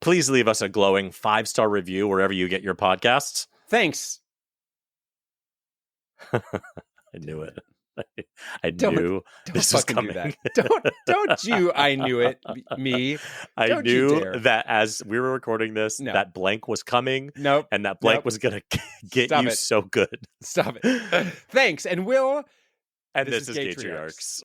Please leave us a glowing 5-star review wherever you get your podcasts. Thanks. I knew it. I knew this was coming. Do that. Don't you? I knew it. Me. I knew that as we were recording this, that blank was coming. Nope. And that blank was going to get you so good. Stop it. Thanks. And Will. And this is Gaytriarchs.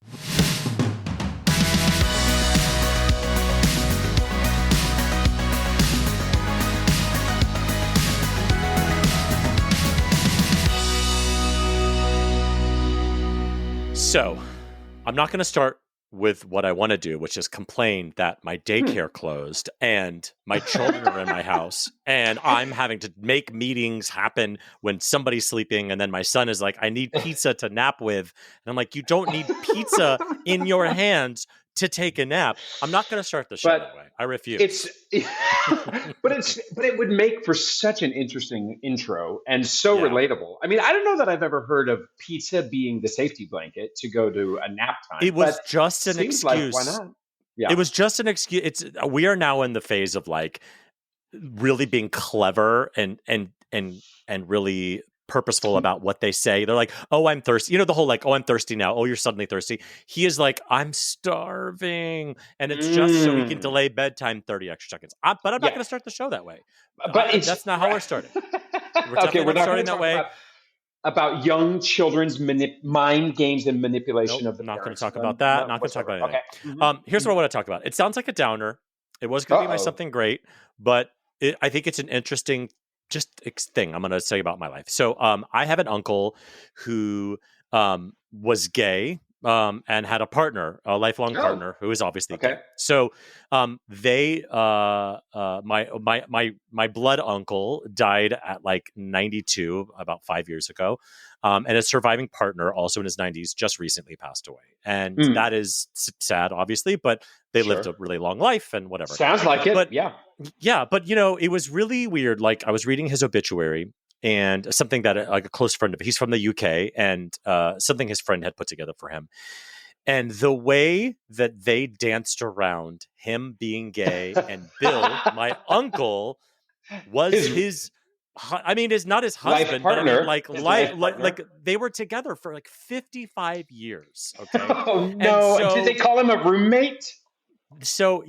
So, I'm not going to start with what I want to do, which is complain that my daycare closed and my children are in my house and I'm having to make meetings happen when somebody's sleeping. And then my son is like, I need pizza to nap with. And I'm like, you don't need pizza in your hands to take a nap. I'm not going to start the show that way. I refuse. But it would make for such an interesting intro and so relatable. I mean, I don't know that I've ever heard of pizza being the safety blanket to go to a nap time. It was just an excuse. Like, why not? Yeah. It was just an excuse. We are now in the phase of like really being clever and really purposeful about what they say. They're like, oh, I'm thirsty. You know, the whole like, oh, I'm thirsty now. Oh, you're suddenly thirsty. He is like, I'm starving. And it's just so we can delay bedtime 30 extra seconds. But I'm not going to start the show that way. But that's not how we're starting. We're not starting that way. About young children's mind games and manipulation of the not parents. Not going to talk about that. Not going to talk about anything. Okay. Mm-hmm. Here's what I want to talk about. It sounds like a downer. It was going to be my something great, but I think it's an interesting thing I'm going to say about my life. So I have an uncle who was gay and had a partner, a lifelong partner who is obviously gay. So they my blood uncle died at like 92 about 5 years ago. And his surviving partner, also in his 90s, just recently passed away. And that is sad, obviously, but they lived a really long life and whatever. Sounds like it, Yeah, but, you know, it was really weird. Like, I was reading his obituary and something that like a close friend of he's from the UK and something his friend had put together for him. And the way that they danced around him being gay and Bill, my uncle, was his... I mean, it's not his husband, but I mean, like they were together for like 55 years. Okay. Oh no! So, did they call him a roommate? So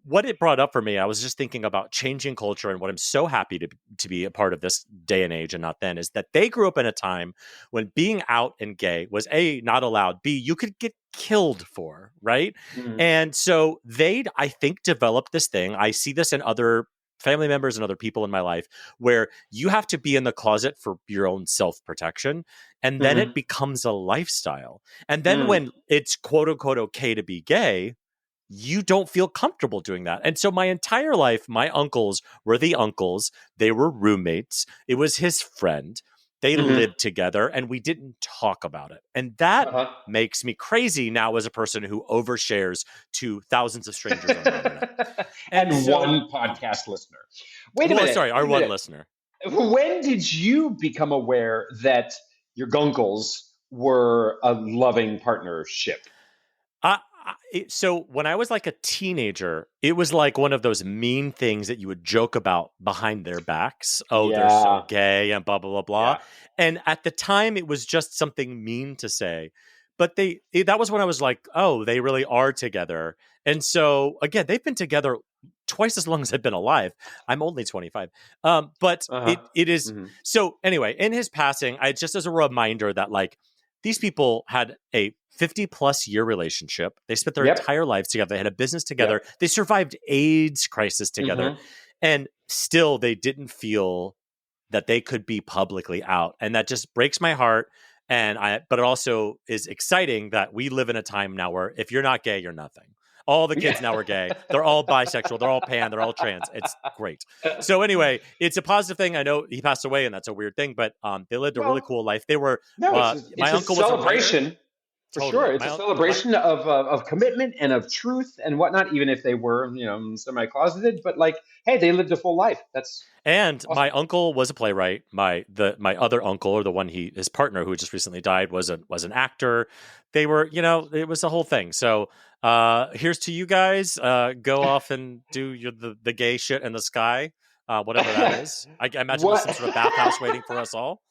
what it brought up for me, I was just thinking about changing culture, and what I'm so happy to be a part of this day and age and not then is that they grew up in a time when being out and gay was A, not allowed, B, you could get killed for, right? Mm-hmm. And so they, I think, developed this thing. I see this in other family members and other people in my life where you have to be in the closet for your own self-protection. And then it becomes a lifestyle. And then when it's quote unquote okay to be gay, you don't feel comfortable doing that. And so my entire life, my uncles were the uncles. They were roommates. It was his friend. They lived together and we didn't talk about it. And that makes me crazy now as a person who overshares to thousands of strangers on the internet. and one podcast listener. Wait a minute. Sorry, our one listener. When did you become aware that your gunkles were a loving partnership? So when I was like a teenager, it was like one of those mean things that you would joke about behind their backs. Oh, they're so gay and blah, blah, blah, blah. Yeah. And at the time, it was just something mean to say. But that was when I was like, oh, they really are together. And so, again, they've been together twice as long as I've been alive. I'm only 25. But it is. Mm-hmm. So anyway, in his passing, just as a reminder that like these people had a 50-plus year relationship. They spent their entire lives together. They had a business together. They survived AIDS crisis together. And still, they didn't feel that they could be publicly out. And that just breaks my heart. But it also is exciting that we live in a time now where if you're not gay, you're nothing. All the kids now are gay. They're all bisexual. They're all pan. They're all trans. It's great. So anyway, it's a positive thing. I know he passed away, and that's a weird thing. But they lived a really cool life. They were. My uncle was a celebration. For sure. It's a celebration of commitment and of truth and whatnot, even if they were, semi-closeted. But like, hey, they lived a full life. That's awesome. My uncle was a playwright. My other uncle, or the one his partner who just recently died, was an actor. They were, it was a whole thing. So here's to you guys. Go off and do the gay shit in the sky, whatever that is. I imagine there's some sort of bathhouse waiting for us all.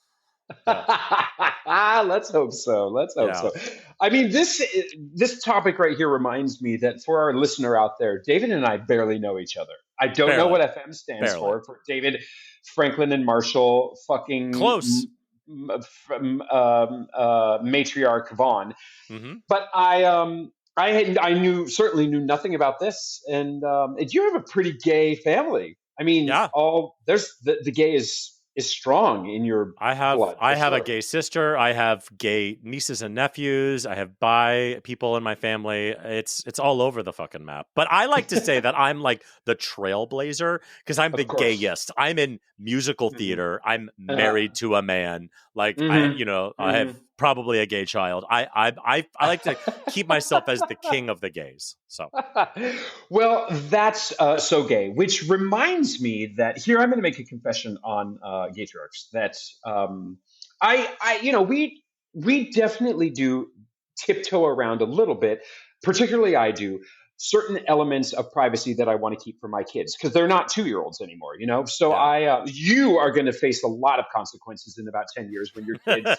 Yeah. Let's hope so. So. I mean, this topic right here reminds me that for our listener out there, David and I barely know each other. I don't know what FM stands for David, Franklin, and Marshall. Fucking close. Matriarch Vaughn. Mm-hmm. But I certainly knew nothing about this. And you have a pretty gay family. I mean, there's the gay is strong in your blood. I have a gay sister. I have gay nieces and nephews. I have bi people in my family. It's all over the fucking map. But I like to say that I'm like the trailblazer because I'm the gayest. I'm in musical theater. I'm married to a man. Like I have probably a gay child. I like to keep myself as the king of the gays. So, well, that's so gay. Which reminds me that here I'm going to make a confession on Gaytriarchs that we definitely do tiptoe around a little bit. Particularly, I do certain elements of privacy that I want to keep for my kids because they're not 2-year-olds anymore, So you are going to face a lot of consequences in about 10 years when your kids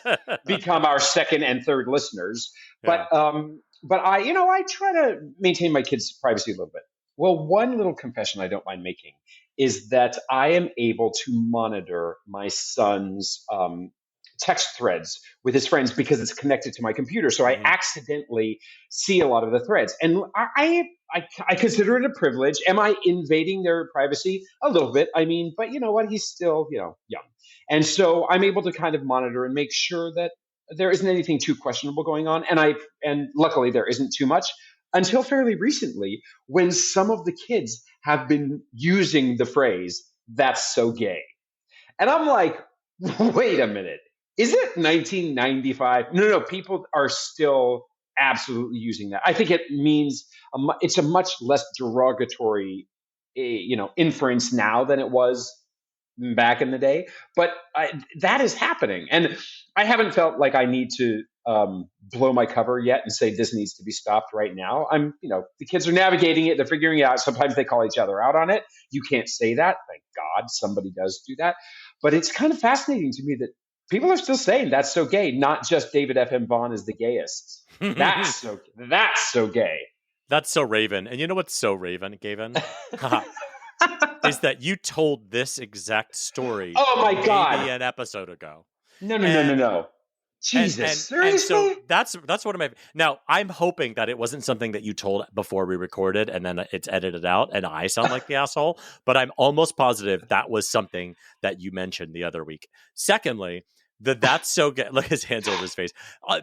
become our second and third listeners. But I try to maintain my kids' privacy a little bit. Well, one little confession I don't mind making is that I am able to monitor my son's text threads with his friends because it's connected to my computer. So I accidentally see a lot of the threads. And I consider it a privilege. Am I invading their privacy? A little bit. I mean, but you know what? He's still, young. And so I'm able to kind of monitor and make sure that there isn't anything too questionable going on. And luckily there isn't too much until fairly recently when some of the kids have been using the phrase, "That's so gay." And I'm like, wait a minute. Is it 1995? No, people are still absolutely using that. I think it means it's a much less derogatory, inference now than it was back in the day. But that is happening, and I haven't felt like I need to blow my cover yet and say this needs to be stopped right now. The kids are navigating it; they're figuring it out. Sometimes they call each other out on it. You can't say that. Thank God somebody does do that. But it's kind of fascinating to me that people are still saying that's so gay, not just David F.M. Vaughn is the gayest. That's so gay. That's so Raven. And you know what's so Raven, Gavin? Is that you told this exact story. Oh my God. Maybe an episode ago. No. Jesus, seriously? And so that's what now I'm hoping that it wasn't something that you told before we recorded and then it's edited out and I sound like the asshole, but I'm almost positive that was something that you mentioned the other week. Secondly, that's so good. Look, his hands over his face.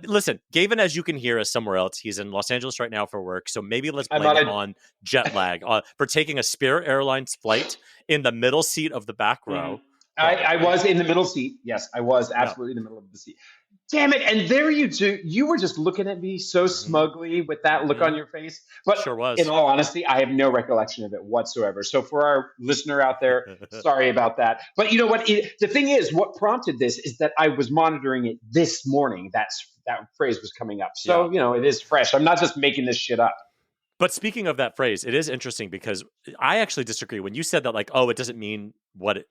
Listen, Gavin, as you can hear, is somewhere else. He's in Los Angeles right now for work. So maybe let's blame him on jet lag for taking a Spirit Airlines flight in the middle seat of the back row. I was in the middle seat. Yes, I was absolutely in the middle of the seat. Damn it. And there you do. You were just looking at me so smugly with that look on your face. But sure was. In all honesty, I have no recollection of it whatsoever. So for our listener out there, sorry about that. But you know what? The thing is, what prompted this is that I was monitoring it this morning. That phrase was coming up. So, it is fresh. I'm not just making this shit up. But speaking of that phrase, it is interesting because I actually disagree. When you said that, it doesn't mean what it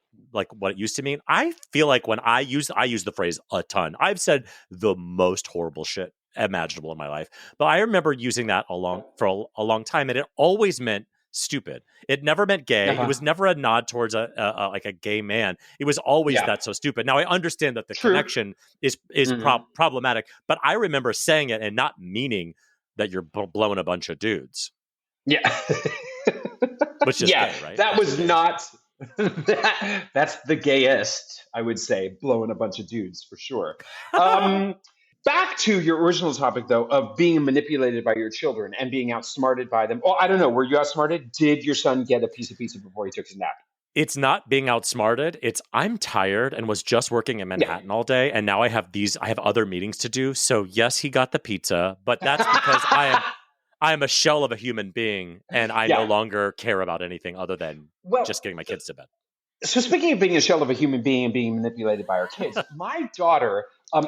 used to mean. I feel like when I use the phrase a ton. I've said the most horrible shit imaginable in my life, but I remember using that for a long time, and it always meant stupid. It never meant gay. It was never a nod towards a gay man. It was always that's so stupid. Now I understand that the connection is problematic, but I remember saying it and not meaning that you're blowing a bunch of dudes. Yeah. Which is gay, right? That was not... that's the gayest, I would say, blowing a bunch of dudes, for sure. Back to your original topic, though, of being manipulated by your children and being outsmarted by them. Oh, I don't know. Were you outsmarted? Did your son get a piece of pizza before he took his nap? It's not being outsmarted. It's I'm tired and was just working in Manhattan all day, and now I have other meetings to do. So yes, he got the pizza, but that's because I am a shell of a human being, and I no longer care about anything other than just getting my kids to bed. So speaking of being a shell of a human being and being manipulated by our kids, my daughter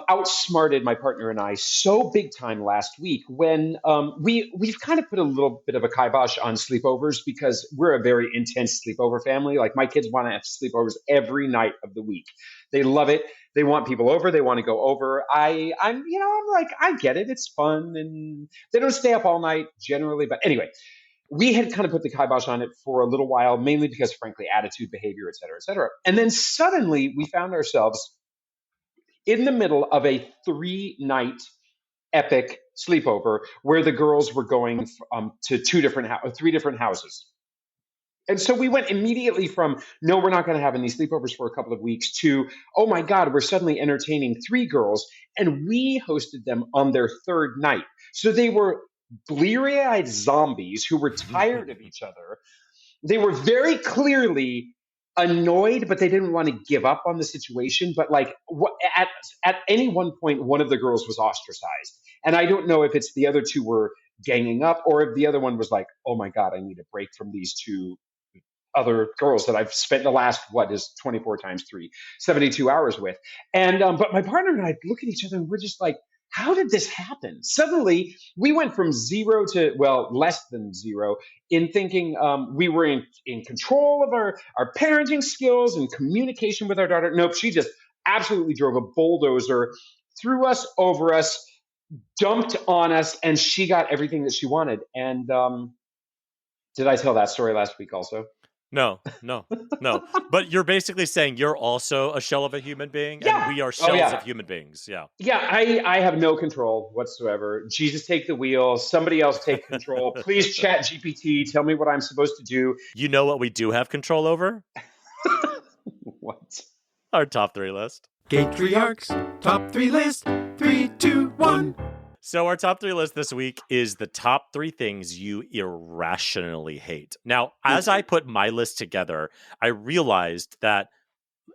outsmarted my partner and I so big time last week when we've kind of put a little bit of a kibosh on sleepovers because we're a very intense sleepover family. Like my kids want to have sleepovers every night of the week. They love it. They want people over. They want to go over. I'm like, I get it. It's fun. And they don't stay up all night generally. But anyway, we had kind of put the kibosh on it for a little while, mainly because, frankly, attitude, behavior, et cetera, et cetera. And then suddenly we found ourselves in the middle of a 3-night epic sleepover where the girls were going to three different houses. And so we went immediately from, no, we're not going to have any sleepovers for a couple of weeks, to, oh my God, we're suddenly entertaining 3 girls. And we hosted them on their 3rd night. So they were bleary-eyed zombies who were tired of each other. They were very clearly annoyed, but they didn't want to give up on the situation. But like at any one point, one of the girls was ostracized. And I don't know if it's the other 2 were ganging up or if the other one was like, oh my God, I need a break from these 2 other girls that I've spent the last, 24 times 3, 72 hours with. And, but my partner and I look at each other and we're just like, how did this happen? Suddenly we went from 0 to, less than 0 in thinking we were in control of our parenting skills and communication with our daughter. Nope. She just absolutely drove a bulldozer through us, over us, dumped on us, and she got everything that she wanted. And, did I tell that story last week also? No. But you're basically saying you're also a shell of a human being, and we are shells of human beings. Yeah. Yeah, I have no control whatsoever. Jesus, take the wheel. Somebody else take control. Please, Chat GPT, tell me what I'm supposed to do. You know what we do have control over? What? Our top 3 list. Gaytriarchs top 3 list. 3, 2, 1. So our top 3 list this week is the top 3 things you irrationally hate. Now, as I put my list together, I realized that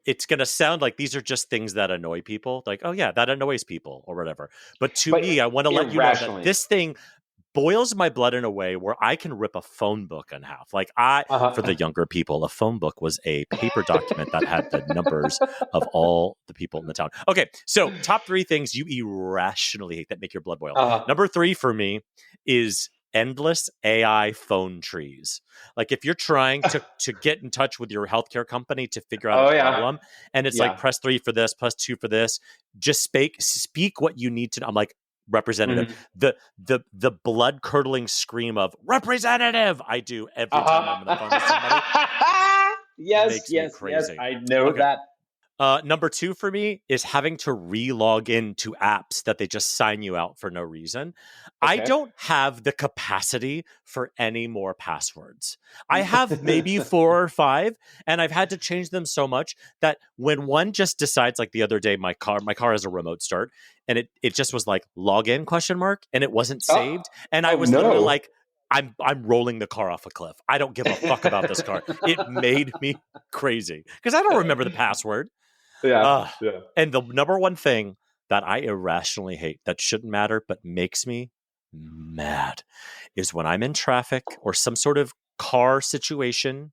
it's going to sound like these are just things that annoy people. Like, oh yeah, that annoys people or whatever. But me, I want to let you know that this thing boils my blood in a way where I can rip a phone book in half. Like for the younger people, a phone book was a paper document that had the numbers of all the people in the town. Okay, so top 3 things you irrationally hate that make your blood boil. Number 3 for me is endless AI phone trees. Like if you're trying to get in touch with your healthcare company to figure out a problem, and it's like press 3 for this, plus 2 for this, just speak what you need to know. I'm like, representative, the blood curdling scream of representative I do every time I'm on the phone with somebody. Yes, I know that. Number 2 for me is having to re-log into apps that they just sign you out for no reason. I don't have the capacity for any more passwords. I have maybe 4 or 5, and I've had to change them so much that when one just decides, like the other day, my car has a remote start, and it just was like log in ? And it wasn't saved, and I was literally like, I'm rolling the car off a cliff. I don't give a fuck about this car. It made me crazy because I don't remember the password. And the number 1 thing that I irrationally hate that shouldn't matter but makes me mad is when I'm in traffic or some sort of car situation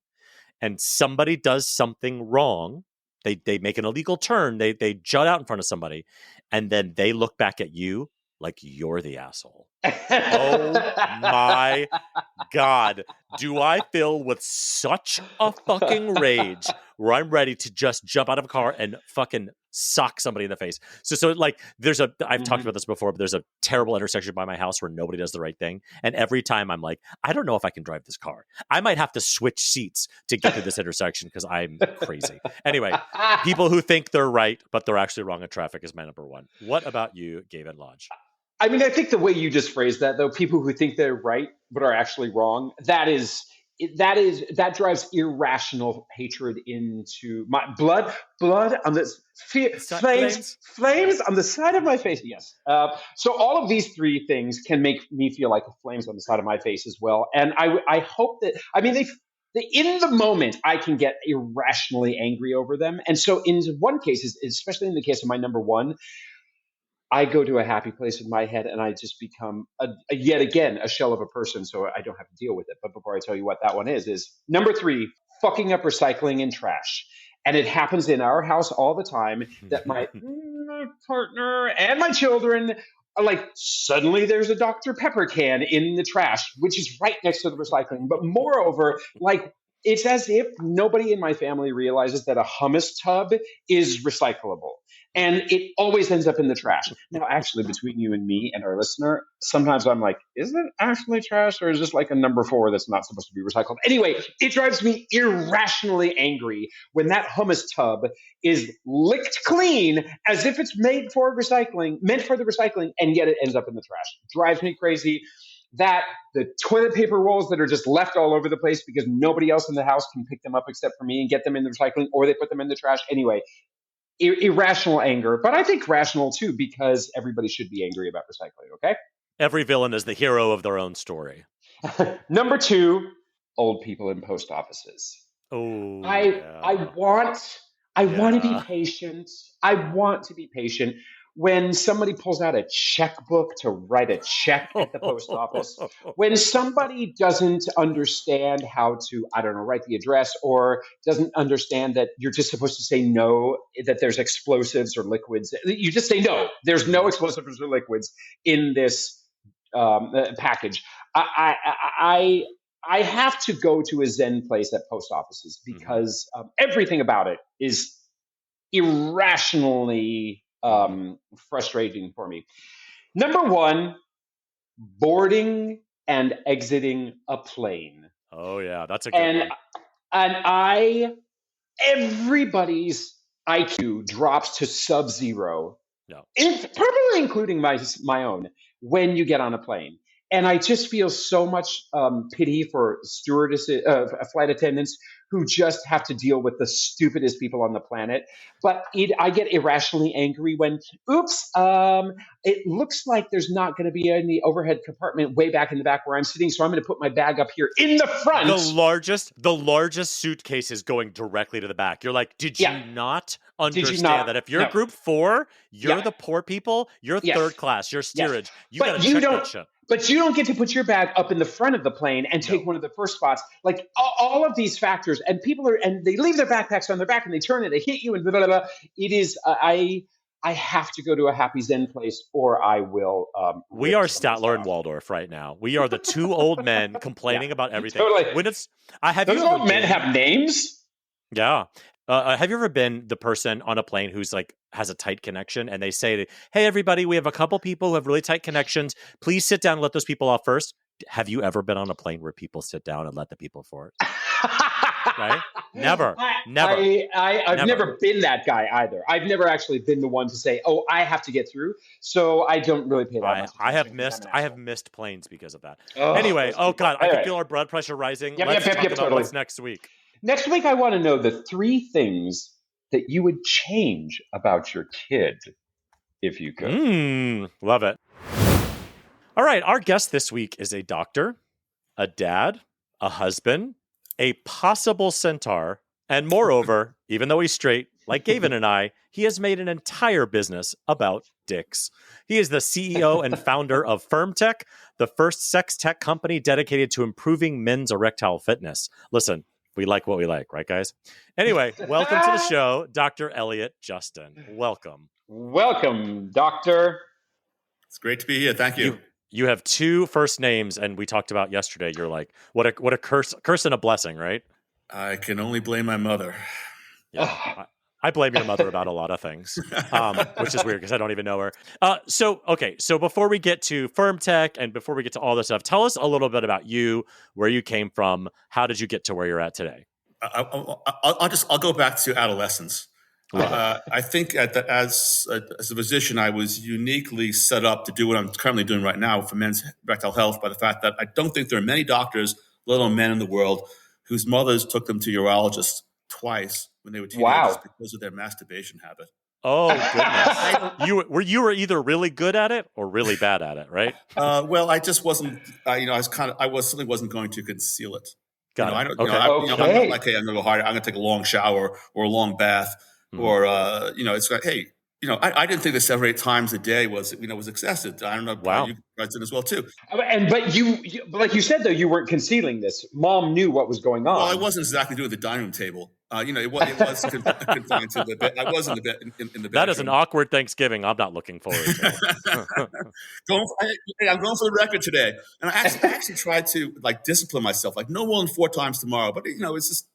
and somebody does something wrong. They make an illegal turn. They jut out in front of somebody, and then they look back at you like you're the asshole. Oh my God. Do I fill with such a fucking rage where I'm ready to just jump out of a car and fucking sock somebody in the face. So like I've talked about this before, but there's a terrible intersection by my house where nobody does the right thing. And every time I'm like, I don't know if I can drive this car. I might have to switch seats to get to this intersection because I'm crazy. Anyway, people who think they're right, but they're actually wrong in traffic is my number 1. What about you, Gavin Lodge? I mean, I think the way you just phrased that, though, people who think they're right but are actually wrong, that drives irrational hatred into my blood on the flames on the side of my face. Yes. So all of these 3 things can make me feel like flames on the side of my face as well. And I hope that, I mean, in the moment, I can get irrationally angry over them. And so in one case, especially in the case of my number one, I go to a happy place in my head and I just become yet again a shell of a person, so I don't have to deal with it. But before I tell you what that one is number three, fucking up recycling and trash. And it happens in our house all the time that my partner and my children are like, suddenly there's a Dr. Pepper can in the trash, which is right next to the recycling. But moreover, like, it's as if nobody in my family realizes that a hummus tub is recyclable. And it always ends up in the trash. Now, actually, between you and me and our listener, sometimes I'm like, is it actually trash or is this like a number 4 that's not supposed to be recycled? Anyway, it drives me irrationally angry when that hummus tub is licked clean as if it's meant for the recycling, and yet it ends up in the trash. It drives me crazy. That the toilet paper rolls that are just left all over the place because nobody else in the house can pick them up except for me and get them in the recycling, or they put them in the trash. Anyway, irrational anger, but I think rational too, because everybody should be angry about recycling, okay? Every villain is the hero of their own story. Number 2, old people in post offices. Oh, I want to be patient. I want to be patient when somebody pulls out a checkbook to write a check at the post office, when somebody doesn't understand how to, I don't know, write the address, or doesn't understand that you're just supposed to say no, that there's explosives or liquids. You just say no, there's no explosives or liquids in this package. I have to go to a Zen place at post offices because everything about it is irrationally frustrating for me. Number 1, boarding and exiting a plane. Oh yeah, that's a good one. And everybody's IQ drops to sub-zero, probably including my own, when you get on a plane. And I just feel so much pity for stewardesses, flight attendants who just have to deal with the stupidest people on the planet. But I get irrationally angry when, it looks like there's not going to be any overhead compartment way back in the back where I'm sitting, so I'm going to put my bag up here in the front. The largest suitcase is going directly to the back. You're like, did you not understand that if you're group 4, you're the poor people, you're third class, you're steerage. You got to check that shit. But you don't get to put your bag up in the front of the plane and take one of the first spots. Like all of these factors, and they leave their backpacks on their back and they turn and they hit you and blah, blah, blah. It is, I have to go to a happy Zen place or I will. We are Statler and Waldorf right now. We are the 2 old men complaining about everything. Totally. When those old men have names? Yeah. Have you ever been the person on a plane who's like has a tight connection and they say, hey, everybody, we have a couple people who have really tight connections. Please sit down and let those people off first. Have you ever been on a plane where people sit down and let the people forward? Right? Never. I've never been that guy either. I've never actually been the one to say, oh, I have to get through. So I don't really pay that much attention. I have missed planes because of that. Anyway, God, I can feel our blood pressure rising. Let's talk about what's next week. Next week, I want to know the 3 things that you would change about your kid if you could. Love it. All right. Our guest this week is a doctor, a dad, a husband, a possible centaur, and moreover, even though he's straight, like Gavin and I, he has made an entire business about dicks. He is the CEO and founder of FirmTech, the first sex tech company dedicated to improving men's erectile fitness. Listen, we like what we like, right, guys? Anyway, welcome to the show, Dr. Elliot Justin. Welcome. Welcome, doctor. It's great to be here. Thank you. You have 2 first names, and we talked about yesterday. You're like, what a curse and a blessing, right? I can only blame my mother. Yeah, I blame your mother about a lot of things, which is weird because I don't even know her. So before we get to FirmTech and before we get to all this stuff, tell us a little bit about you, where you came from, how did you get to where you're at today? I'll go back to adolescence. I think as a physician, I was uniquely set up to do what I'm currently doing right now for men's erectile health by the fact that I don't think there are many doctors, let alone men in the world, whose mothers took them to urologists twice when they were teenagers because of their masturbation habit. Oh, goodness. You were either really good at it or really bad at it, right? Well, I just wasn't, I certainly wasn't going to conceal it. Got I it. don't. Okay. I'm not like, hey, I'm going to go hard. I'm going to take a long shower or a long bath, or it's like, hey, I didn't think that 7 or 8 times a day was excessive. I don't know. Wow. You guys did as well too. But like you said though, you weren't concealing this. Mom knew what was going on. Well, I wasn't exactly doing the dining room table. It was confined to the bed. I was in the bed in the bedroom. That is an awkward Thanksgiving. I'm not looking forward to it. I'm going for the record today, and I actually tried to discipline myself, no more than 4 times tomorrow. But it's just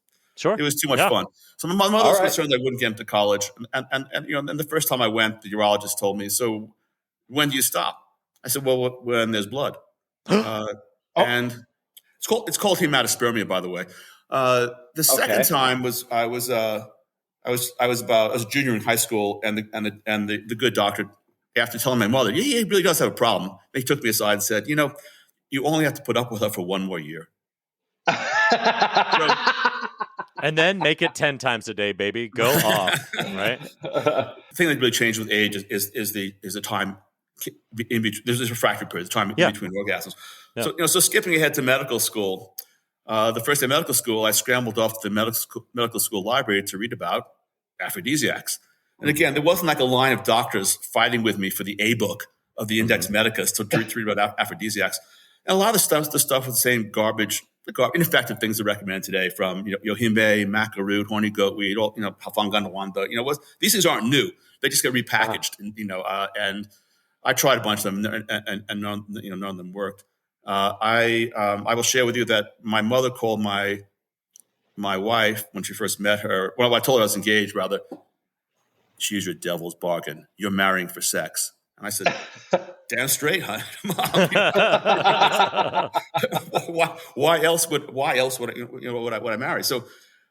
it was too much fun. So my mother was concerned that I wouldn't get into college, and the first time I went, the urologist told me, "So when do you stop?" I said, "Well, when there's blood," and it's called hematospermia, by the way. The second time was I was a junior in high school, and the good doctor, after telling my mother, he really does have a problem, he took me aside and said, you only have to put up with her for 1 more year. And then make it 10 times a day, baby. Go off, right? The thing that really changed with age is the time in between. There's this refractory period, the time in between orgasms. Yeah. So skipping ahead to medical school. The first day of medical school, I scrambled off to the medical school library to read about aphrodisiacs. And again, there wasn't like a line of doctors fighting with me for the A book of the Index Medicus to read about aphrodisiacs. And a lot of the stuff was the same garbage, ineffective things that are recommended today from yohimbe, maca root, horny goatweed, hafangandawanda. These things aren't new; they just get repackaged. And I tried a bunch of them, and none of them worked. I will share with you that my mother called my wife when she first met her. Well, I told her I was engaged, rather. She's your devil's bargain. You're marrying for sex. And I said, damn straight, huh, Mom. Why else would I marry? So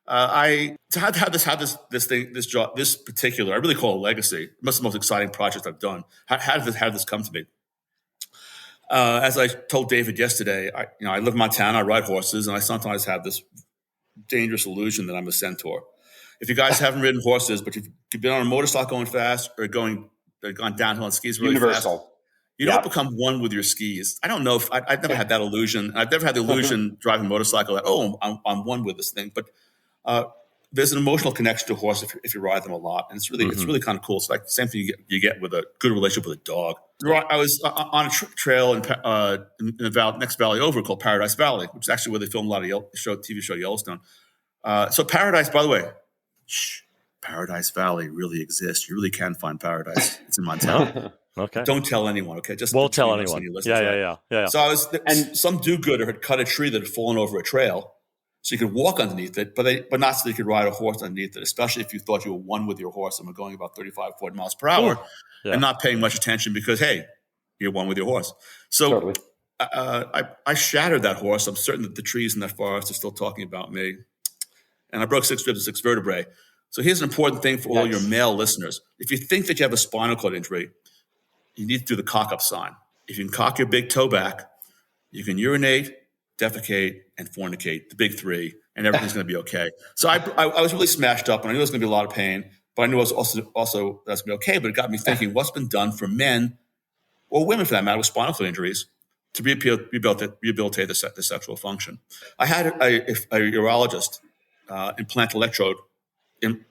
I have this job, this particular, I really call it a legacy. It's the most exciting project I've done. How did this come to me? As I told David yesterday, I live in Montana, I ride horses, and I sometimes have this dangerous illusion that I'm a centaur. If you guys haven't ridden horses, but you've been on a motorcycle going fast or gone downhill on skis really fast, you don't become one with your skis. I don't know if I've never had that illusion. I've never had the illusion driving a motorcycle that, I'm one with this thing. But there's an emotional connection to a horse if you ride them a lot. And it's really kind of cool. It's like the same thing you get with a good relationship with a dog. I was on a trail in the next valley over called Paradise Valley, which is actually where they filmed a lot of TV show Yellowstone. So Paradise, by the way, Paradise Valley really exists. You really can find paradise. It's in Montana. Okay. Don't tell anyone. Okay, just won't tell anyone. Yeah. So some do-gooder had cut a tree that had fallen over a trail, so you could walk underneath it, but not so you could ride a horse underneath it. Especially if you thought you were one with your horse and were going about 35, 40 miles per hour, and not paying much attention because you're one with your horse. So I shattered that horse. I'm certain that the trees in that forest are still talking about me, and I broke 6 ribs and 6 vertebrae. So here's an important thing for all your male listeners. If you think that you have a spinal cord injury, you need to do the cock-up sign. If you can cock your big toe back, you can urinate, defecate, and fornicate, the big 3, and everything's going to be okay. So I was really smashed up, and I knew it was going to be a lot of pain, but I knew it was also that's going to be okay. But it got me thinking, what's been done for men, or women for that matter, with spinal cord injuries to rehabilitate the sexual function? I had a urologist implant electrode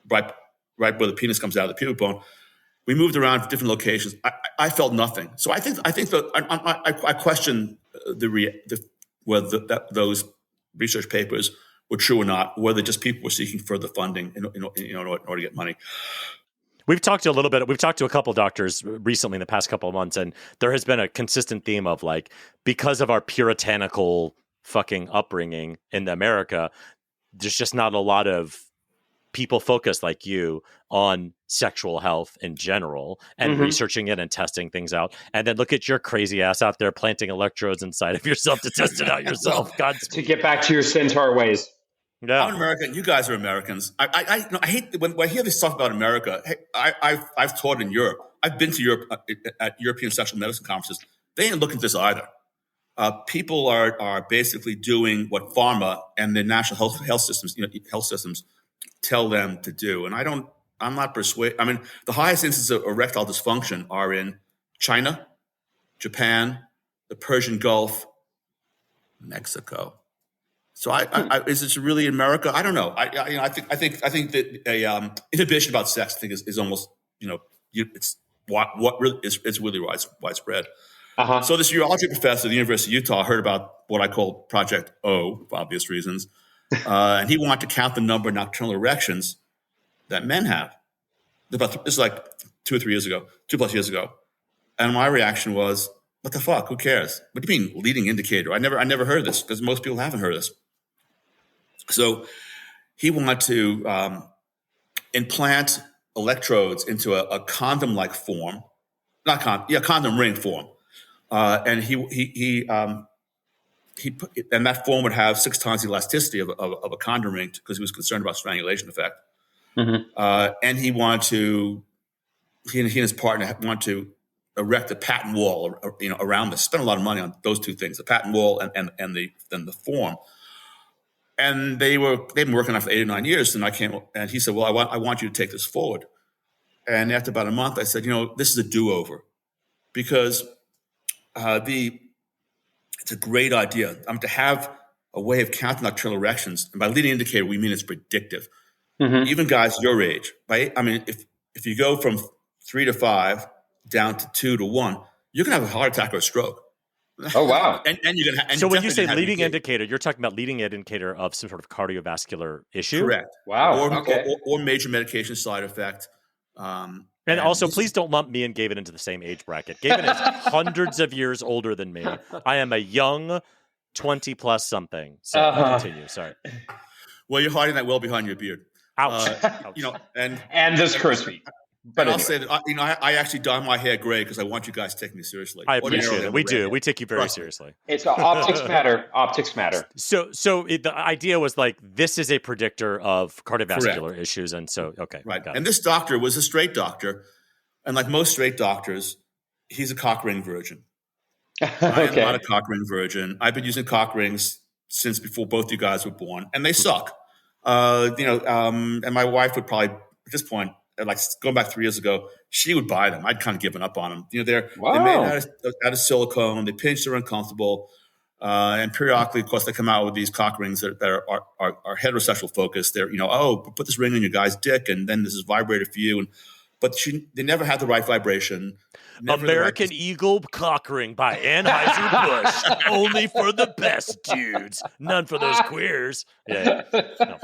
right where the penis comes out of the pubic bone. We moved around to different locations. I felt nothing. So I think that I question whether those research papers were true or not, whether just people were seeking further funding in order to get money. We've talked to a couple of doctors recently in the past couple of months, and there has been a consistent theme of because of our puritanical fucking upbringing in America, there's just not a lot of people focused like you on sexual health in general and researching it and testing things out. And then look at your crazy ass out there planting electrodes inside of yourself to test it out yourself. To get back to your centaur ways. Yeah. I'm American. You guys are Americans. I hate when I hear this stuff about America. Hey, I've taught in Europe. I've been to Europe at European sexual medicine conferences. They ain't looking at this either. People are basically doing what pharma and the national health systems tell them to do. And I'm not persuaded. I mean, the highest instances of erectile dysfunction are in China, Japan, the Persian Gulf, Mexico. So is this really in America? I don't know. I think that a inhibition about sex, I think, is almost, it's what really is, it's really widespread. Uh-huh. So this urology professor at the University of Utah heard about what I call Project O, for obvious reasons, and he wanted to count the number of nocturnal erections that men have. This is like 2 plus years ago, and my reaction was, "What the fuck? Who cares? What do you mean leading indicator? I never heard of this, because most people haven't heard of this." So he wanted to implant electrodes into a condom-like form, condom ring form, and he put, and that form would have 6 times the elasticity of a condom ring, because he was concerned about strangulation effect. Mm-hmm. And he and his partner wanted to erect a patent wall, around this. Spent a lot of money on those two things: the patent wall and the form. And they've been working on it for 8 or 9 years, and he said, "Well, I want you to take this forward." And after about a month, I said, "This is a do-over, because it's a great idea. To have a way of counting nocturnal erections, and by leading indicator, we mean it's predictive. Mm-hmm. Even guys your age, right? If you go from 3 to 5 down to 2 to 1, you're gonna have a heart attack or a stroke." Oh, wow. and you're gonna. And so when you say leading indicator, you're talking about leading indicator of some sort of cardiovascular issue? Correct. Wow. Or major medication side effect. And also, please don't lump me and Gavin into the same age bracket. Gavin is hundreds of years older than me. I am a young 20-plus something. So continue. Sorry. Well, you're hiding that well behind your beard. Ouch. And this crispy. But I'll say that I actually dye my hair gray because I want you guys to take me seriously. I appreciate it. We do. We take you very seriously. It's optics matter. Optics matter. So the idea was like, this is a predictor of cardiovascular issues, and so right. And this doctor was a straight doctor, and like most straight doctors, he's a cock ring virgin. I am not a cock ring virgin. I've been using cock rings since before both you guys were born, and they suck. And my wife would probably at this point, like going back 3 years ago, she would buy them. I'd kind of given up on them. They're made out of silicone. They pinch. They're uncomfortable. And periodically, of course, they come out with these cock rings that are heterosexual focused. They're, put this ring on your guy's dick, and then this is vibrator for you. But they never had the right vibration. American Eagle cock ring by Anheuser-Busch. Only for the best dudes. None for those queers. Yeah. No.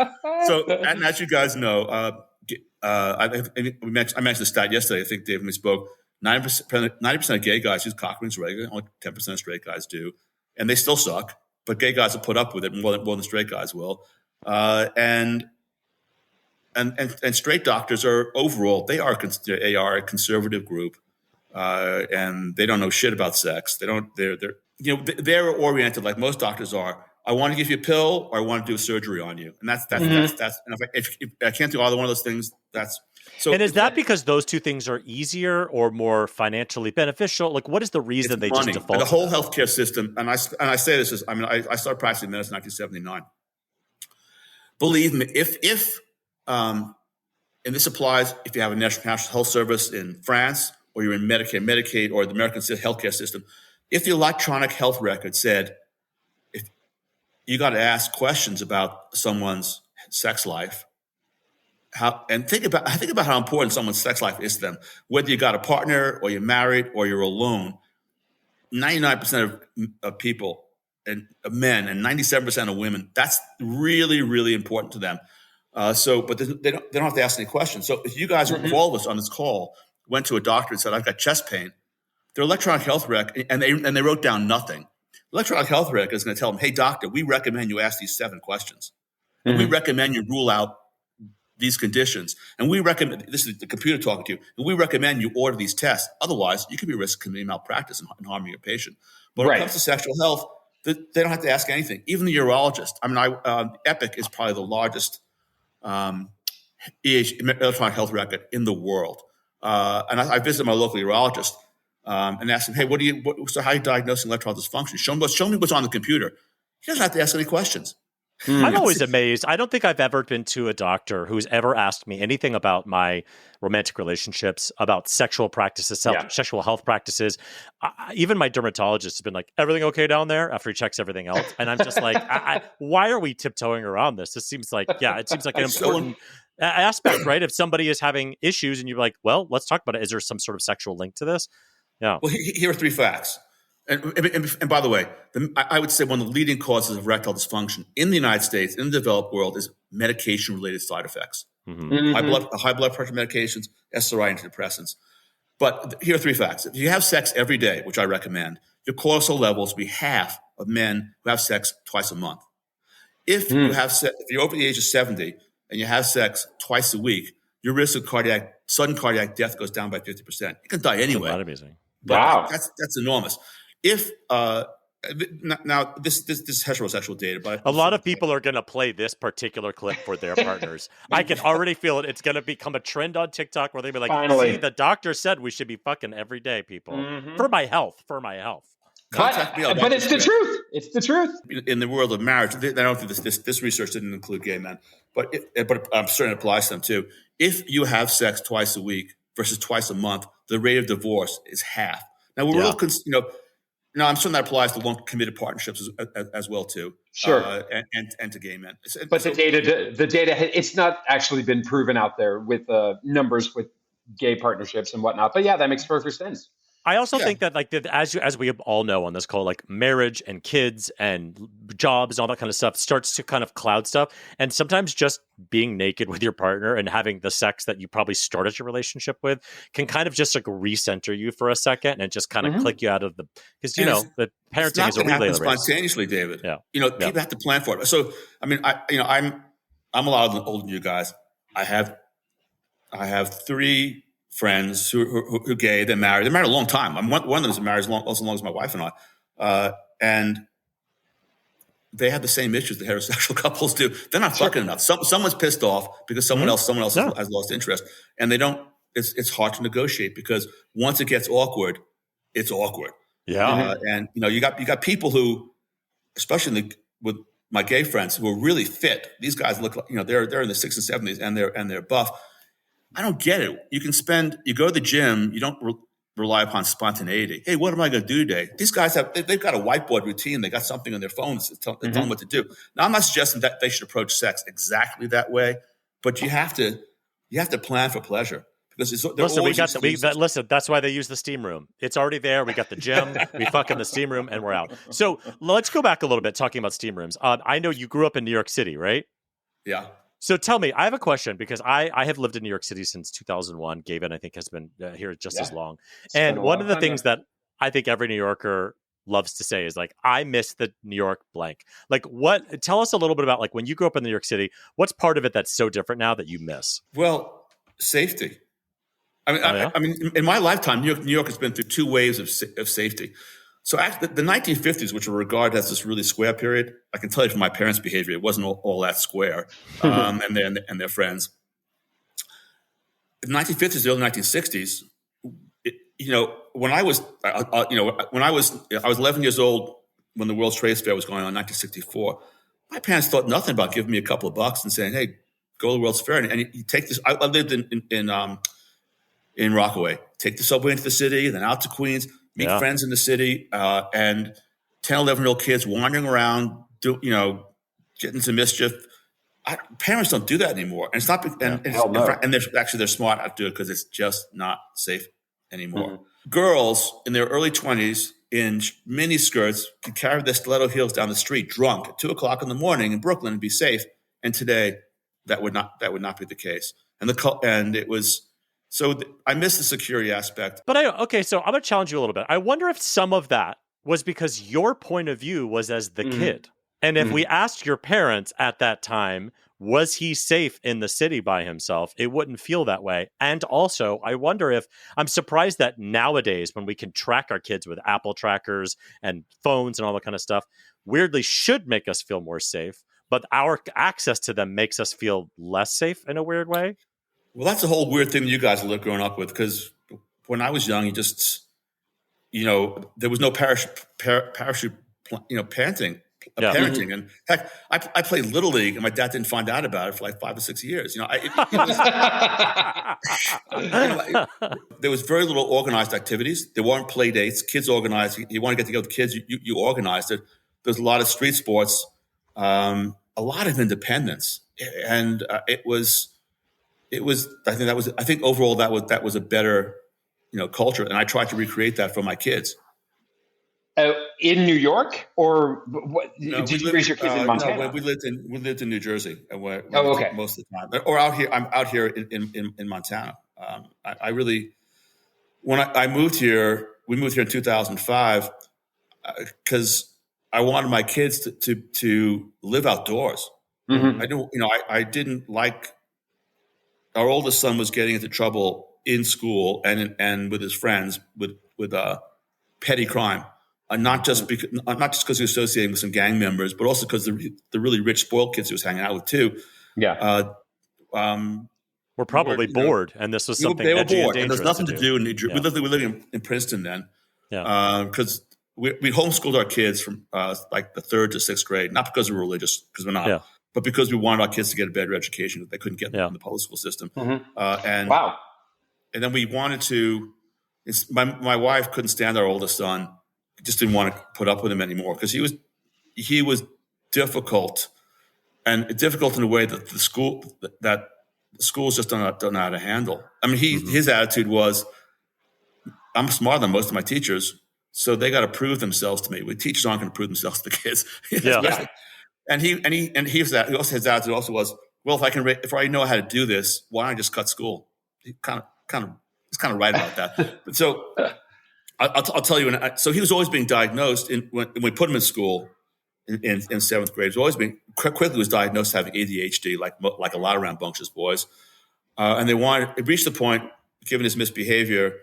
So, and as you guys know, I mentioned the stat yesterday. I think Dave, when we spoke, 90% of gay guys use cock rings regularly. Only 10% of straight guys do, and they still suck. But gay guys will put up with it more than straight guys will. And straight doctors are overall they are a conservative group, and they don't know shit about sex. They're oriented like most doctors are. I want to give you a pill, or I want to do a surgery on you, and that's. And if I can't do either one of those things, that's so. And is that because those two things are easier or more financially beneficial? Like, what is the reason they money. just default? The whole healthcare system, and I say this is, I started practicing medicine in 1979. Believe me, if and this applies if you have a national health service in France, or you're in Medicare, Medicaid, or the American healthcare system, if the electronic health record said, you got to ask questions about someone's sex life. Think about how important someone's sex life is to them. Whether you got a partner, or you're married, or you're alone, 99% of people and of men and 97% of women, that's really, really important to them. But they don't have to ask any questions. So if you guys were all of us on this call went to a doctor and said, "I've got chest pain," their electronic health record, and they wrote down nothing. Electronic health record is going to tell them, "Hey, doctor, we recommend you ask these 7 questions. And we recommend you rule out these conditions. And we recommend," this is the computer talking to you, "and we recommend you order these tests. Otherwise, you could be at risk of committing malpractice and harming your patient." But when it comes to sexual health, they don't have to ask anything. Even the urologist. Epic is probably the largest electronic health record in the world. And I visited my local urologist. And ask him, "Hey, so how are you diagnosing erectile dysfunction? Show me what's on the computer." He doesn't have to ask any questions. I'm always amazed. I don't think I've ever been to a doctor who's ever asked me anything about my romantic relationships, about sexual practices, sexual health practices. Even my dermatologist has been like, everything okay down there after he checks everything else? And I'm just like, why are we tiptoeing around this? It seems like an important aspect, right? If somebody is having issues and you're like, well, let's talk about it. Is there some sort of sexual link to this? Yeah. Well, here are 3 facts. And by the way, I would say one of the leading causes of erectile dysfunction in the United States, in the developed world, is medication-related side effects. High blood pressure medications, SSRI, antidepressants. But here are 3 facts. If you have sex every day, which I recommend, your cortisol levels will be half of men who have sex twice a month. If you're over the age of 70 and you have sex twice a week, your risk of sudden cardiac death goes down by 50%. You can die anyway. That's amazing. But wow, that's enormous. If now this heterosexual data, but a lot of people are going to play this particular clip for their partners. I can already feel it. It's going to become a trend on TikTok where they'll be like, finally, see, the doctor said we should be fucking every day, people. For my health. But it's the truth. It's the truth. In the world of marriage, I don't think this research didn't include gay men, but I'm certain it applies to them too. If you have sex twice a week versus twice a month, the rate of divorce is half. Now now I'm certain that applies to long committed partnerships as well too. Sure, and to gay men. But the data, it's not actually been proven out there with numbers with gay partnerships and whatnot. But yeah, that makes perfect sense. I also think that, like, as we all know on this call, like marriage and kids and jobs and all that kind of stuff starts to kind of cloud stuff. And sometimes just being naked with your partner and having the sex that you probably started your relationship with can kind of just like recenter you for a second and just kind of click you out of because the parenting is a relay race. Spontaneously, David. Yeah. People have to plan for it. So I mean, I'm a lot older than you guys. I have 3 friends who are gay. They're married. They're married a long time. One of them is married as long as my wife and I. And they have the same issues the heterosexual couples do. They're not fucking enough. Someone's pissed off because someone else has lost interest, and they don't. It's hard to negotiate because once it gets awkward, it's awkward. Yeah, and you got people who, especially with my gay friends, who are really fit. These guys look like they're in the 60s and 70s, and they're buff. I don't get it. You go to the gym, you don't rely upon spontaneity. Hey, what am I going to do today? These guys they've got a whiteboard routine. They got something on their phones that tell them what to do. Now, I'm not suggesting that they should approach sex exactly that way, but you have to plan for pleasure because listen, that's why they use the steam room. It's already there. We got the gym. We fuck in the steam room, and we're out. So let's go back a little bit talking about steam rooms. I know you grew up in New York City, right? Yeah. So tell me, I have a question because I have lived in New York City since 2001. Gavin, I think, has been here just as long. And one of the things that I think every New Yorker loves to say is like, I miss the New York blank. Like, tell us a little bit about like when you grew up in New York City, what's part of it that's so different now that you miss? Well, safety. I mean, in my lifetime, New York has been through 2 waves of safety. So actually, the 1950s, which are regarded as this really square period, I can tell you from my parents' behavior, it wasn't all that square, and their friends. The 1950s, the early 1960s, when I was 11 years old when the World Trade Fair was going on in 1964. My parents thought nothing about giving me a couple of bucks and saying, "Hey, go to the World's Fair and you take this." I lived in Rockaway. Take the subway into the city, then out to Queens. Meet friends in the city, and 10, 11-year-old kids wandering around, getting into mischief. Parents don't do that anymore, and it's not. And they're smart not to do it because it's just not safe anymore. Mm-hmm. Girls in their early 20s in mini skirts could carry their stiletto heels down the street, drunk at 2:00 in the morning in Brooklyn, and be safe. And today, that would not be the case. And it was. So I miss the security aspect. But so I'm going to challenge you a little bit. I wonder if some of that was because your point of view was as the kid. And if we asked your parents at that time, was he safe in the city by himself? It wouldn't feel that way. And also, I wonder if I'm surprised that nowadays when we can track our kids with Apple trackers and phones and all that kind of stuff, weirdly should make us feel more safe. But our access to them makes us feel less safe in a weird way. Well, that's a whole weird thing that you guys are growing up with, because when I was young, there was no parachute parenting. parenting. And heck, I played Little League, and my dad didn't find out about it for like 5 or 6 years. There was very little organized activities. There weren't play dates. Kids organized. You want to get together with kids, you organized it. There's a lot of street sports, a lot of independence, and it was. I think overall that was a better, culture, and I tried to recreate that for my kids. In New York, or what? No, did you raise your kids in Montana? No, we lived in New Jersey. Okay. Most of the time, or out here. I'm out here in Montana. I really, when I moved here, we moved here in 2005 because I wanted my kids to live outdoors. Mm-hmm. I didn't like. Our oldest son was getting into trouble in school and with his friends with petty crime. Not just because he was associating with some gang members, but also because the really rich, spoiled kids he was hanging out with too. Yeah, were probably bored, and this was something they were edgy bored, and and there's nothing to do in New Jersey. We were living in Princeton then, because we homeschooled our kids from like the 3rd to 6th grade, not because we were religious, because we're not, but because we wanted our kids to get a better education that they couldn't get in the public school system. Mm-hmm. And then we wanted to. My wife couldn't stand our oldest son. Just didn't want to put up with him anymore because he was difficult, and difficult in a way that the schools just don't know how to handle. I mean, his attitude was, I'm smarter than most of my teachers, so they got to prove themselves to me. Teachers aren't going to prove themselves to the kids. And his attitude also was, well, if I know how to do this, why don't I just cut school? He's kind of right about that. But so. I'll tell you. So he was always being diagnosed. When we put him in school in 7th grade, he was always quickly was diagnosed having ADHD, like a lot of rambunctious boys. And it reached the point, given his misbehavior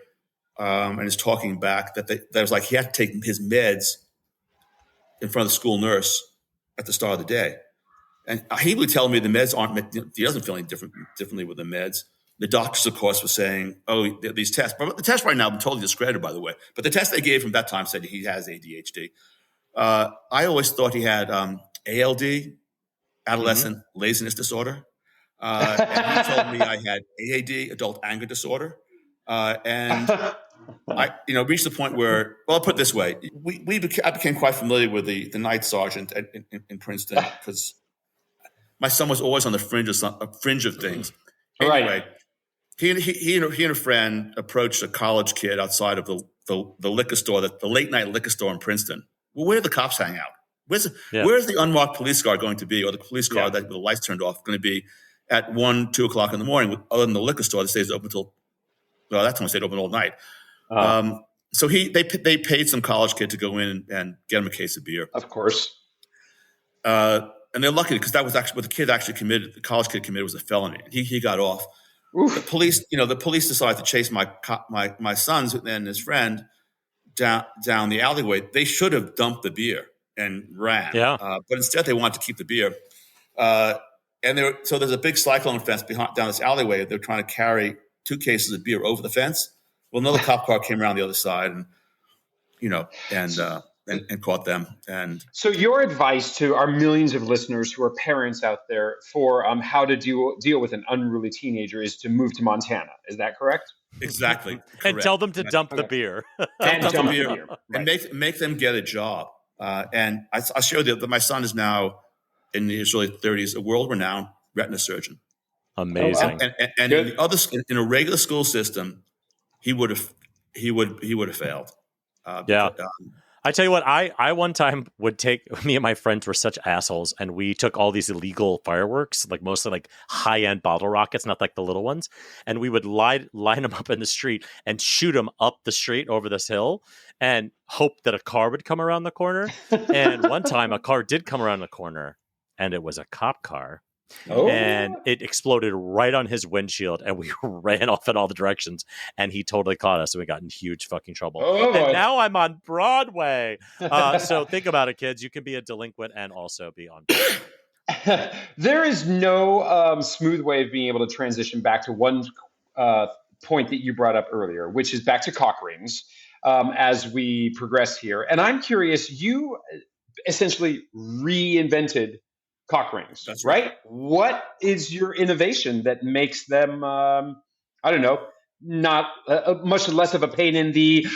and his talking back, that was like he had to take his meds in front of the school nurse at the start of the day. And he would tell me the meds aren't. He doesn't feel any differently with the meds. The doctors, of course, were saying, "Oh, these tests." But the tests right now have been totally discredited, by the way. But the test they gave him that time said he has ADHD. I always thought he had ALD, adolescent laziness disorder, and he told me I had AAD, adult anger disorder, and I, reached the point where, well, I'll put it this way: I became quite familiar with the night sergeant in Princeton because my son was always on the fringe of things. Anyway. Right. He and a friend approached a college kid outside of the liquor store, the late night liquor store in Princeton. Well, where do the cops hang out? Where's the unmarked police car going to be, or the police car that with the lights turned off going to be at 1, 2 o'clock in the morning? Other than the liquor store that stays open until that time it stayed open all night. So they paid some college kid to go in and get him a case of beer. Of course. And they're lucky because that was actually what the college kid committed was a felony. He got off. Oof. The police decided to chase my sons and his friend down the alleyway. They should have dumped the beer and ran. But instead they wanted to keep the beer. So there's a big cyclone fence down this alleyway. They're trying to carry 2 cases of beer over the fence. Well, another cop car came around the other side and caught them. And so your advice to our millions of listeners who are parents out there for how to deal with an unruly teenager is to move to Montana. Is that correct? Exactly. And tell them to dump the beer. And dump the beer. And make them get a job. And I'll show you that my son is now in his early 30s, a world-renowned retina surgeon. Amazing. And in a regular school system, he would have failed. I tell you what, I one time would take, me and my friends were such assholes, and we took all these illegal fireworks, like mostly like high-end bottle rockets, not like the little ones, and we would line them up in the street and shoot them up the street over this hill and hope that a car would come around the corner. And one time a car did come around the corner, and it was a cop car. And it exploded right on his windshield, and we ran off in all the directions, and he totally caught us, and we got in huge fucking trouble. And now I'm on Broadway. So think about it, kids. You can be a delinquent and also be on Broadway. There is no smooth way of being able to transition back to one point that you brought up earlier, which is back to cock rings as we progress here. And I'm curious, you essentially reinvented cock rings. That's right? What is your innovation that makes them, I don't know, not much less of a pain in the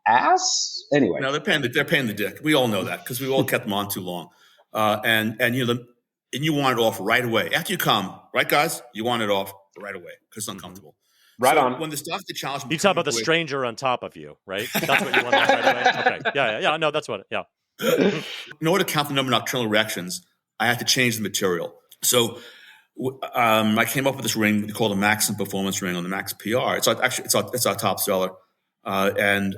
ass? Anyway. No, they're paying the dick. We all know that because we all kept them on too long. And you want it off right away. After you come, right, guys? You want it off right away because it's uncomfortable. Right on. When the doctor challenged me, you talk about the stranger on top of you, right? That's what you want off right away. Okay, yeah. No, that's what. Yeah. In order to count the number of nocturnal erections, I had to change the material. So I came up with this ring called a Maximum Performance Ring on the Max PR. It's our top seller, and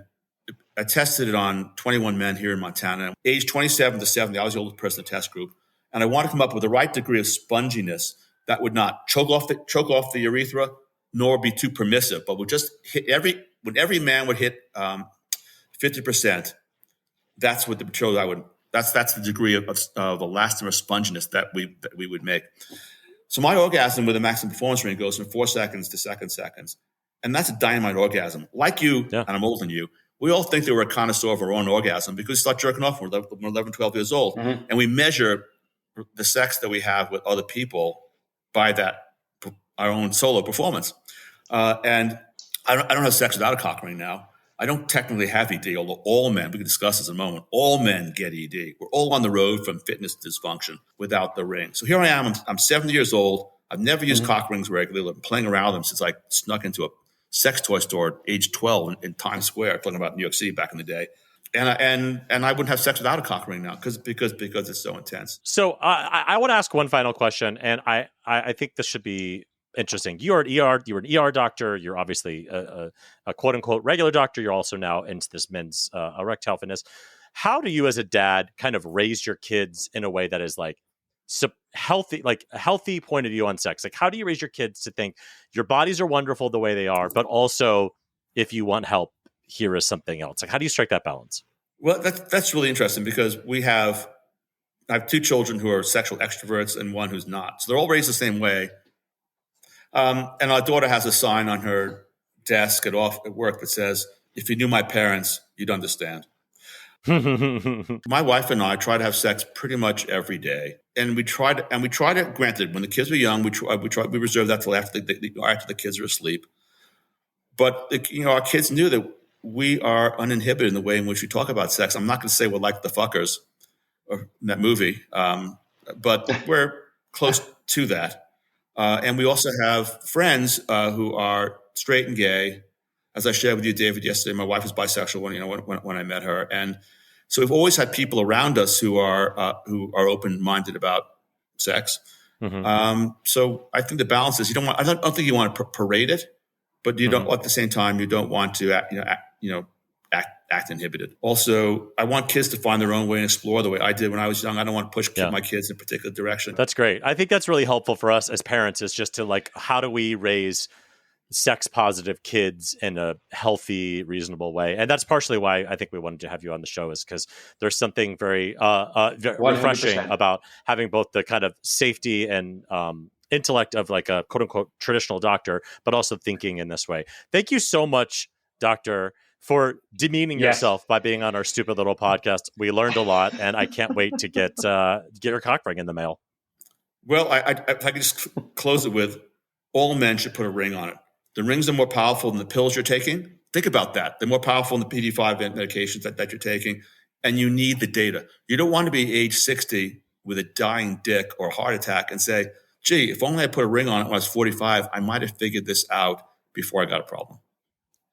I tested it on 21 men here in Montana, age 27 to 70. I was the oldest person in the test group, and I wanted to come up with the right degree of sponginess that would not choke off the urethra, nor be too permissive, but would just hit when every man would hit 50%. That's what the material that's the degree of elastomer sponginess that we would make. So my orgasm with a maximum performance ring goes from 4 seconds to 7 seconds. And that's a dynamite orgasm. Like you, and I'm older than you, we all think that we're a connoisseur of our own orgasm because we start jerking off when we're 11, 12 years old. Mm-hmm. And we measure the sex that we have with other people by our own solo performance. And I don't have sex without a cock ring now. I don't technically have ED, although all men, we can discuss this in a moment, all men get ED. We're all on the road from fitness dysfunction without the ring. So here I am, I'm 70 years old. I've never used cock rings regularly. I've been playing around with them since I snuck into a sex toy store at age 12 in Times Square, talking about New York City back in the day. And I wouldn't have sex without a cock ring now because it's so intense. So I want to ask one final question, and I think this should be interesting. You're an ER doctor. You're obviously a quote unquote regular doctor. You're also now into this men's erectile fitness. How do you as a dad kind of raise your kids in a way that is like healthy, like a healthy point of view on sex? Like, how do you raise your kids to think your bodies are wonderful the way they are, but also if you want help, here is something else? Like, how do you strike that balance? Well, that's really interesting because I have 2 children who are sexual extroverts and one who's not. So they're all raised the same way. And our daughter has a sign on her desk at work that says, "If you knew my parents, you'd understand." My wife and I try to have sex pretty much every day, and we try to. Granted, when the kids were young, we reserve that till after the kids are asleep. But our kids knew that we are uninhibited in the way in which we talk about sex. I'm not going to say we're like the fuckers or in that movie, but we're close to that. And we also have friends who are straight and gay. As I shared with you, David, yesterday, my wife is bisexual when I met her. And so we've always had people around us who are open-minded about sex. Mm-hmm. So I think the balance is I don't think you want to parade it, but you don't at the same time you don't want to act inhibited. Also, I want kids to find their own way and explore the way I did when I was young. I don't want to push my kids in a particular direction. That's great. I think that's really helpful for us as parents is just to like, how do we raise sex positive kids in a healthy, reasonable way? And that's partially why I think we wanted to have you on the show, is because there's something very refreshing about having both the kind of safety and intellect of like a quote unquote traditional doctor, but also thinking in this way. Thank you so much, Doctor, for demeaning yourself by being on our stupid little podcast. We learned a lot, and I can't wait to get your cock ring in the mail. Well, if I could just close it with, all men should put a ring on it. The rings are more powerful than the pills you're taking. Think about that. They're more powerful than the PD5 medications that you're taking, and you need the data. You don't want to be age 60 with a dying dick or heart attack and say, gee, if only I put a ring on it when I was 45, I might have figured this out before I got a problem.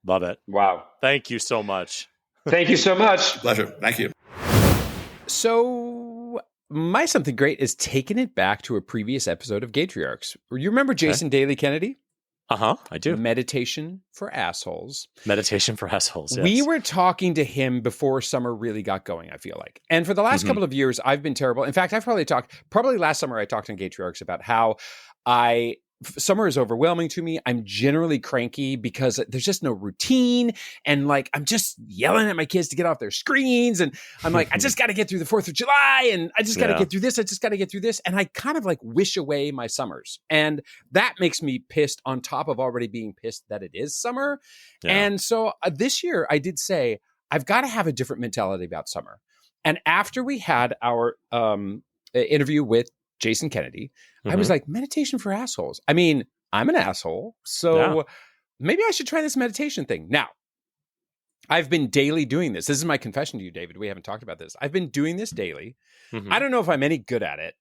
Love it. Wow. Thank you so much. Thank you so much. Pleasure. Thank you. So my something great is taking it back to a previous episode of Gaytriarchs. You remember Jason Daly Kennedy? Uh-huh, I do. Meditation for Assholes. Meditation for Assholes, yes. We were talking to him before summer really got going, I feel like. And for the last couple of years, I've been terrible. In fact, I've probably last summer I talked on Gaytriarchs about how summer is overwhelming to me. I'm generally cranky because there's just no routine. And like, I'm just yelling at my kids to get off their screens. And I'm like, I just got to get through the 4th of July. And I just got to get through this. I just got to get through this. And I kind of like wish away my summers. And that makes me pissed on top of already being pissed that it is summer. Yeah. And so this year I did say, I've got to have a different mentality about summer. And after we had our interview with Jason Kennedy, I was like, meditation for assholes. I mean, I'm an asshole, so maybe I should try this meditation thing. Now, I've been daily doing this. This is my confession to you, David. We haven't talked about this. I've been doing this daily. I don't know if I'm any good at it.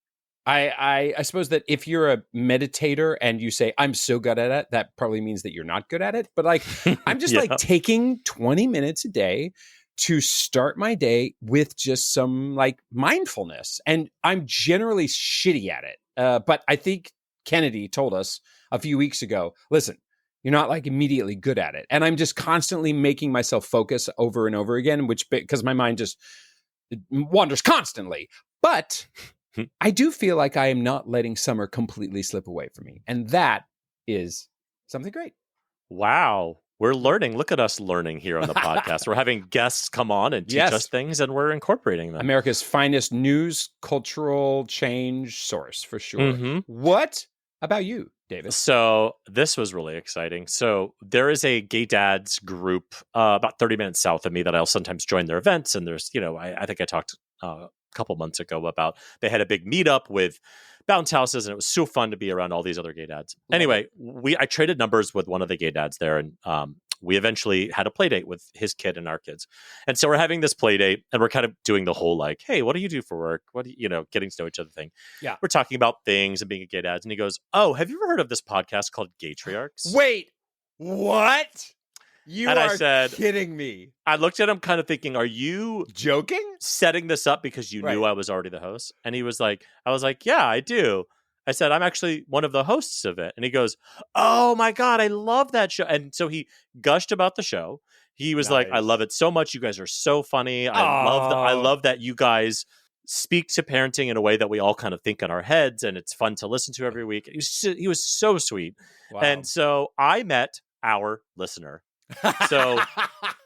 I suppose that if you're a meditator and you say, I'm so good at it, that probably means that you're not good at it. But like, I'm just like taking 20 minutes a day to start my day with just some like mindfulness. And I'm generally shitty at it. But I think Kennedy told us a few weeks ago, listen, you're not like immediately good at it. And I'm just constantly making myself focus over and over again, which because my mind just wanders constantly. But I do feel like I am not letting summer completely slip away from me. And that is something great. Wow. We're learning. Look at us learning here on the podcast. We're having guests come on and teach us things, and we're incorporating them. America's finest news, cultural change source, for sure. What about you, David? So this was really exciting. So there is a gay dads group about 30 minutes south of me that I'll sometimes join their events. And there's, I think I talked a couple months ago about they had a big meetup with bounce houses, and it was so fun to be around all these other gay dads. Anyway, I traded numbers with one of the gay dads there, and we eventually had a play date with his kid and our kids. And so we're having this play date, and we're kind of doing the whole like, hey, what do you do for work? What do you, getting to know each other thing. Yeah. We're talking about things and being a gay dad. And he goes, oh, have you ever heard of this podcast called Gaytriarchs? Wait, what? You and are I said, kidding me. I looked at him kind of thinking, are you joking? Setting this up because you knew I was already the host? And he was like, I was like, yeah, I do. I said, I'm actually one of the hosts of it. And he goes, oh my God, I love that show. And so he gushed about the show. He was like, I love it so much. You guys are so funny. I love that you guys speak to parenting in a way that we all kind of think in our heads, and it's fun to listen to every week. He was so sweet. Wow. And so I met our listener. So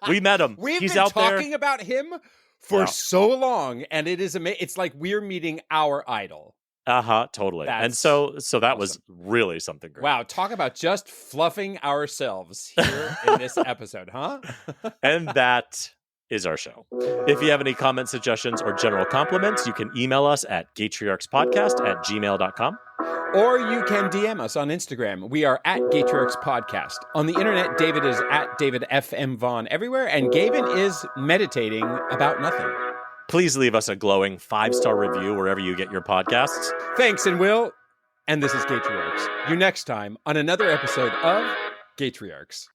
we met him. He's been talking about him for so long, and it is amazing. It's like we're meeting our idol. Totally. And so that awesome. Was really something great. Wow, talk about just fluffing ourselves here in this episode, huh? And that is our show. If you have any comments, suggestions, or general compliments, you can email us at GaytriarchsPodcast@gmail.com. Or you can DM us on Instagram. We are at GaytriarchsPodcast. On the internet, David is at David F.M. Vaughn everywhere, and Gavin is meditating about nothing. Please leave us a glowing 5-star review wherever you get your podcasts. Thanks, and Will. And this is Gaytriarchs. You next time on another episode of Gaytriarchs.